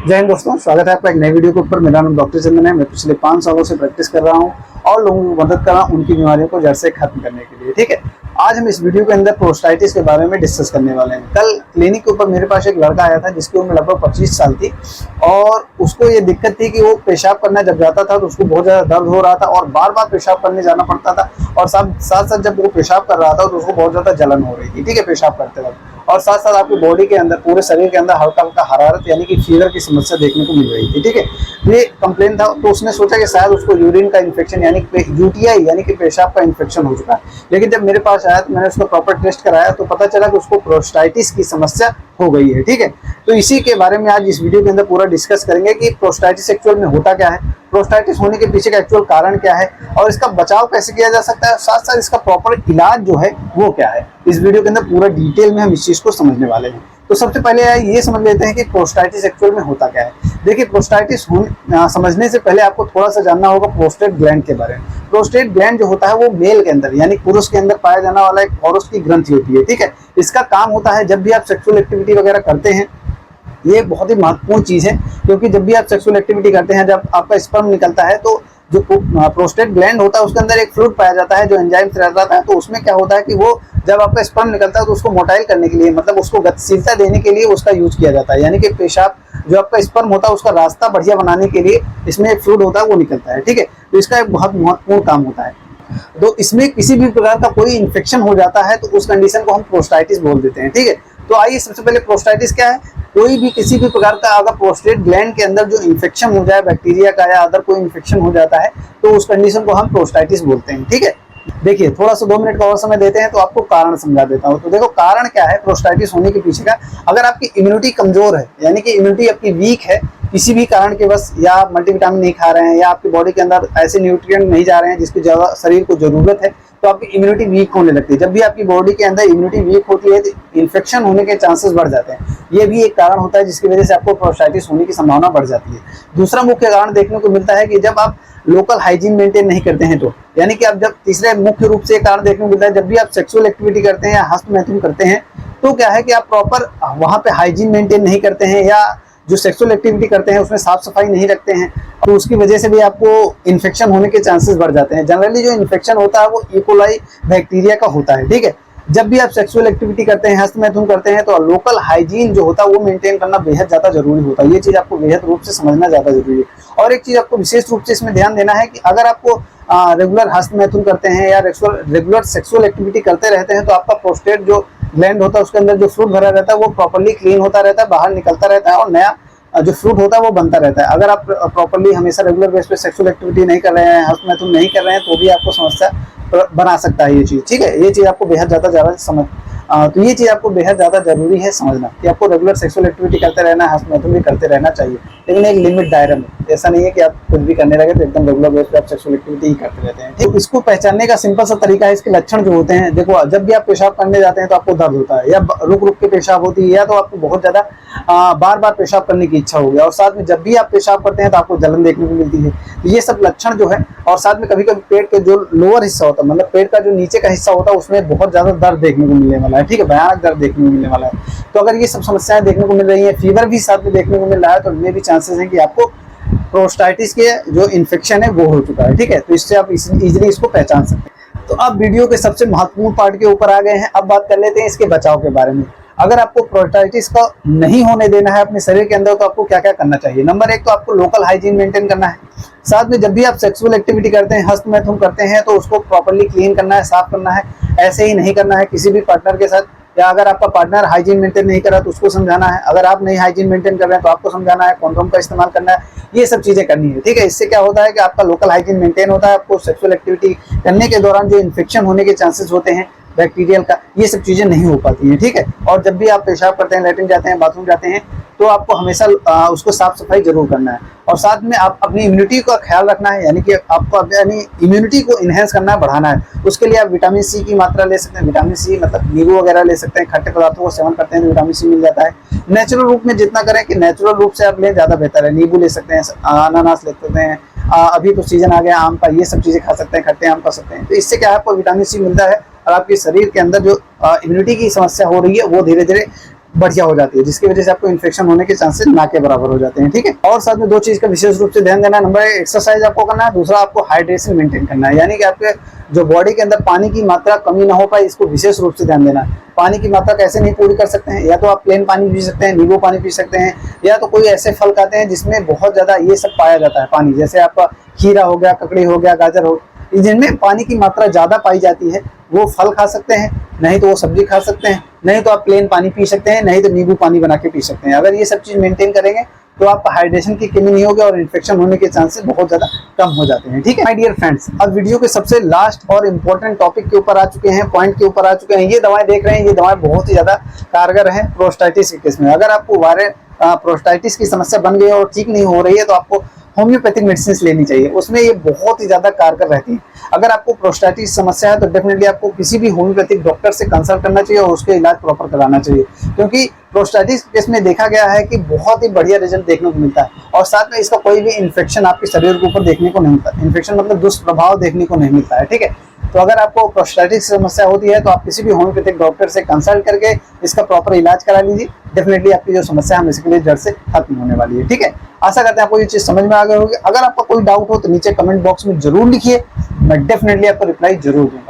जय हिंद दोस्तों, स्वागत है आपका एक नए वीडियो के ऊपर। मेरा नाम डॉक्टर चंदन है। मैं पिछले 5 सालों से प्रैक्टिस कर रहा हूं और लोगों को मदद कर रहा हूं उनकी बीमारियों को जड़ से खत्म करने के लिए। ठीक है, आज हम इस वीडियो के अंदर प्रोस्टाइटिस के बारे में डिस्कस करने वाले हैं। कल क्लिनिक के ऊपर मेरे पास एक लड़का आया था जिसकी उम्र लगभग 25 साल थी और उसको ये दिक्कत थी कि वो पेशाब करना जब जाता था तो उसको बहुत ज़्यादा दर्द हो रहा था और बार बार पेशाब करने जाना पड़ता था। और साथ साथ जब वो पेशाब कर रहा था तो उसको बहुत ज़्यादा जलन हो रही थी। ठीक है, पेशाब करते वक्त। और साथ साथ आपकी बॉडी के अंदर, पूरे शरीर के अंदर हल्का हल्का हरारत यानी कि फीवर की समस्या देखने को मिल रही थी। ठीक है, ये कंप्लेन था तो उसने सोचा कि शायद उसको यूरिन का इन्फेक्शन यानी यूटीआई यानी कि पेशाब का इन्फेक्शन हो चुका है। लेकिन जब मेरे पास आया तो मैंने उसका प्रॉपर टेस्ट कराया तो पता चला कि उसको प्रोस्टाइटिस की समस्या हो गई है। ठीक है, तो इसी के बारे में आज इस वीडियो के अंदर पूरा डिस्कस करेंगे कि प्रोस्टाइटिस एक्चुअल में होता क्या है, प्रोस्टाइटिस होने के पीछे का एक्चुअल कारण क्या है और इसका बचाव कैसे किया जा सकता है, साथ साथ इसका प्रॉपर इलाज जो है वो क्या है। इस वीडियो के अंदर पूरा डिटेल में हम इस चीज को समझने वाले हैं। तो सबसे पहले ये समझ लेते हैं कि प्रोस्टाइटिस एक्चुअल में होता क्या है। देखिए, प्रोस्टाइटिस समझने से पहले आपको थोड़ा सा जानना होगा प्रोस्टेट ग्लैंड के बारे में। प्रोस्टेट ग्लैंड जो होता है वो मेल के अंदर यानी पुरुष के अंदर पाया जाने वाला एक औरस की ग्रंथि होती है। ठीक है, इसका काम होता है जब भी आप सेक्सुअल एक्टिविटी वगैरह करते हैं, ये बहुत ही महत्वपूर्ण चीज है क्योंकि जब भी आप सेक्सुअल एक्टिविटी करते हैं, जब आपका स्पर्म निकलता है तो जो प्रोस्टेट ग्लैंड होता है उसके अंदर एक फ्लूइड पाया जाता है जो एंजाइम से रहता है। तो उसमें क्या होता है कि वो जब आपका स्पर्म निकलता है तो उसको मोटाइल करने के लिए, मतलब उसको गतिशीलता देने के लिए उसका यूज किया जाता है। यानी कि पेशाब जो आपका स्पर्म होता है उसका रास्ता बढ़िया बनाने के लिए इसमें एक फ्लूइड होता है वो निकलता है। ठीक है, तो इसका एक बहुत महत्वपूर्ण काम होता है। तो इसमें किसी भी प्रकार का कोई इन्फेक्शन हो जाता है तो उस कंडीशन को हम प्रोस्टाइटिस बोल देते हैं। ठीक है, तो आइए सबसे पहले प्रोस्टाइटिस क्या है। कोई भी किसी भी प्रकार का अगर प्रोस्टेट ग्लैंड के अंदर जो इन्फेक्शन हो जाए, बैक्टीरिया का या अदर कोई इन्फेक्शन हो जाता है तो उस कंडीशन को हम प्रोस्टाइटिस बोलते हैं। ठीक है, देखिए थोड़ा सा 2 मिनट का और समय देते हैं तो आपको कारण समझा देता हूँ। तो देखो कारण क्या है प्रोस्टाइटिस होने के पीछे का। अगर आपकी इम्यूनिटी कमजोर है यानी कि इम्यूनिटी आपकी वीक है किसी भी कारण के बस, या आप मल्टीविटामिन नहीं खा रहे हैं या आपकी बॉडी के अंदर ऐसे न्यूट्रिएंट नहीं जा रहे हैं जिसकी ज्यादा शरीर को जरूरत है, तो आपकी इम्यूनिटी वीक होने लगती है। जब भी आपकी बॉडी के अंदर इम्यूनिटी वीक होती है तो इन्फेक्शन होने के चांसेस बढ़ जाते हैं। ये भी एक कारण होता है जिसकी वजह से आपको प्रोस्टाइटिस होने की संभावना बढ़ जाती है। दूसरा मुख्य कारण देखने को मिलता है कि जब आप लोकल हाइजीन मेंटेन नहीं करते हैं तो, यानी कि आप जब तीसरे मुख्य रूप से कारण देखने को मिलता है जब भी आप सेक्सुअल एक्टिविटी करते हैं या हस्त मैथुन करते हैं तो क्या है कि आप प्रॉपर वहां पे हाइजीन मेंटेन नहीं करते हैं या जो सेक्सुअल एक्टिविटी करते हैं उसमें साफ सफाई नहीं रखते हैं, तो उसकी वजह से भी आपको इन्फेक्शन होने के चांसेस बढ़ जाते हैं। जनरली जो इन्फेक्शन होता है वो इकोलाई बैक्टीरिया का होता है। ठीक है, जब भी आप सेक्सुअल एक्टिविटी करते हैं, हस्त मैथुन करते हैं तो लोकल हाइजीन जो होता है वो मेंटेन करना बेहद ज्यादा जरूरी होता है। ये चीज आपको बेहद रूप से समझना ज्यादा जरूरी है। और एक चीज आपको विशेष रूप से इसमें ध्यान देना है कि अगर आपको रेगुलर हस्त मैथुन करते हैं या रेगुलर सेक्सुअल एक्टिविटी करते रहते हैं तो आपका प्रोस्टेट जो ग्लैंड होता है उसके अंदर जो फ्लूइड भरा रहता है वो प्रॉपर्ली क्लीन होता रहता है, बाहर निकलता रहता है और नया जो फ्लूइड होता है वो बनता रहता है। अगर आप प्रॉपर्ली हमेशा रेगुलर बेस पे सेक्सुअल एक्टिविटी नहीं कर रहे हैं, हस्त मैथुन नहीं कर रहे हैं, तो भी आपको समस्या बना सकता है ये चीज। ठीक है, ये चीज आपको बेहद ज्यादा समझ तो ये चीज आपको बेहद ज्यादा जरूरी है समझना कि आपको रेगुलर सेक्सुअल एक्टिविटी करते रहना है, हस्त मैथुन भी करते रहना चाहिए, लेकिन एक लिमिट दायरे में। ऐसा नहीं है कि आप कुछ भी करने लगे तो एकदम रेगुलर बेस पे आप सेक्सुअल एक्टिविटी ही करते रहते हैं। तो इसको पहचानने का सिंपल सा तरीका है, इसके लक्षण जो होते हैं। देखो, जब भी आप पेशाब करने जाते हैं तो आपको दर्द होता है या रुक रुक के पेशाब होती है या तो आपको बहुत ज्यादा बार बार पेशाब करने की इच्छा होगी और साथ में जब भी आप पेशाब करते हैं तो आपको जलन देखने को मिलती है। तो ये सब लक्षण जो है, और साथ में कभी कभी पेट के जो लोअर हिस्सा होता है, मतलब पेट का जो नीचे का हिस्सा होता है उसमें बहुत ज्यादा दर्द देखने को मिलने वाला है। ठीक है, भयानक दर्द देखने को मिलने वाला है। तो अगर ये सब समस्याएं देखने को मिल रही है, फीवर भी साथ में देखने को मिल रहा है, तो ये भी चांसेस है कि आपको प्रोस्टाइटिस के जो इन्फेक्शन है वो हो चुका है। ठीक है, तो इससे आप इजीली इसको पहचान सकते हैं। तो अब वीडियो के सबसे महत्वपूर्ण पार्ट के ऊपर आ गए हैं। अब बात कर लेते हैं इसके बचाव के बारे में। अगर आपको प्रोस्टाइटिस का नहीं होने देना है अपने शरीर के अंदर तो आपको क्या क्या करना चाहिए। नंबर 1 तो आपको लोकल हाइजीन मेंटेन करना है। साथ में जब भी आप सेक्सुअल एक्टिविटी करते हैं, हस्त मैथुन करते हैं, तो उसको प्रॉपर्ली क्लीन करना है, साफ करना है। ऐसे ही नहीं करना है किसी भी पार्टनर के साथ, या अगर आपका पार्टनर हाइजीन मेंटेन नहीं कर रहा तो उसको समझाना है। अगर आप नहीं हाइजीन मेंटेन कर रहे हैं तो आपको समझाना है, कॉन्डोम का इस्तेमाल करना है, ये सब चीजें करनी है। ठीक है, इससे क्या होता है कि आपका लोकल हाइजीन मेंटेन होता है। आपको सेक्सुअल एक्टिविटी करने के दौरान जो इन्फेक्शन होने के चांसेस होते हैं बैक्टीरियल का, ये सब चीजें नहीं हो पाती हैं। ठीक है, और जब भी आप पेशाब करते हैं, लैट्रिन जाते हैं, बाथरूम जाते हैं, तो आपको हमेशा उसको साफ सफाई जरूर करना है। और साथ में आप अपनी इम्यूनिटी का ख्याल रखना है, यानी कि आपको अपनी इम्यूनिटी को इनहेंस करना है, बढ़ाना है। उसके लिए आप विटामिन सी की मात्रा ले सकते हैं। विटामिन सी मतलब नींबू वगैरह ले सकते हैं, खट्टे पदार्थों को सेवन करते हैं तो विटामिन सी मिल जाता है। नेचुरल रूप में जितना करें कि नेचुरल रूप से आप लें ज़्यादा बेहतर है। नींबू ले सकते हैं, अनानास ले सकते हैं, अभी तो सीजन आ गया आम का, ये सब चीज़ें खा सकते हैं, खट्टे आम खा सकते हैं। तो इससे क्या है, आपको विटामिन सी मिलता है और आपके शरीर के अंदर जो इम्यूनिटी की समस्या हो रही है वो धीरे धीरे बढ़िया हो जाती है, जिसकी वजह से आपको इन्फेक्शन होने के चांसेस ना के बराबर हो जाते हैं। ठीक है, और साथ में दो चीज का विशेष रूप से ध्यान देना, नंबर 1 एक्सरसाइज आपको करना है, दूसरा आपको हाइड्रेशन मेंटेन करना है, यानी कि आपके जो बॉडी के अंदर पानी की मात्रा कमी ना हो पाए, इसको विशेष रूप से ध्यान देना है। पानी की मात्रा कैसे नहीं पूरी कर सकते हैं, या तो आप प्लेन पानी पी सकते हैं, नींबू पानी पी सकते हैं, या तो कोई ऐसे फल खाते हैं जिसमें बहुत ज्यादा ये सब पाया जाता है पानी, जैसे आपका खीरा हो गया, ककड़ी हो गया, गाजर हो, जिनमें पानी की मात्रा ज्यादा पाई जाती है, वो फल खा सकते हैं, नहीं तो वो सब्जी खा सकते हैं, नहीं तो आप प्लेन पानी पी सकते हैं, नहीं तो नींबू पानी बना के पी सकते हैं। अगर ये सब चीज मेंटेन करेंगे तो आपका हाइड्रेशन की कमी नहीं होगी और इन्फेक्शन होने के चांसेस बहुत ज्यादा कम हो जाते हैं। ठीक है माय डियर फ्रेंड्स, अब वीडियो के सबसे लास्ट और इम्पोर्टेंट टॉपिक के ऊपर आ चुके हैं, पॉइंट के ऊपर आ चुके हैं। ये दवाएं देख रहे हैं, ये दवाएं बहुत ही ज्यादा कारगर है प्रोस्टाइटिस के केस में। अगर आपको वायरल प्रोस्टाइटिस की समस्या बन गई है और ठीक नहीं हो रही है तो आपको होम्योपैथिक मेडिसिन लेनी चाहिए, उसमें ये बहुत ही ज्यादा कारगर रहती है। अगर आपको प्रोस्टाइटिस समस्या है तो डेफिनेटली आपको किसी भी होम्योपैथिक डॉक्टर से कंसल्ट करना चाहिए और उसके इलाज प्रॉपर कराना चाहिए, क्योंकि प्रोस्टाइटिस केस में देखा गया है कि बहुत ही बढ़िया रिजल्ट देखने को मिलता है और साथ में इसका कोई भी इन्फेक्शन आपके शरीर के ऊपर देखने को नहीं मिलता। इन्फेक्शन मतलब दुष्प्रभाव देखने को नहीं मिलता है। ठीक है, तो अगर आपको प्रोस्टाइटिस समस्या होती है तो आप किसी भी होम्योपैथिक डॉक्टर से कंसल्ट करके इसका प्रॉपर इलाज करा लीजिए। डेफिनेटली आपकी जो समस्या है इसके लिए जड़ से खत्म होने वाली है। ठीक है, आशा करते हैं आपको ये चीज समझ में आ गई होगी। अगर आपका कोई डाउट हो तो नीचे कमेंट बॉक्स में जरूर लिखिए, मैं डेफिनेटली आपको रिप्लाई जरूर दूंगा।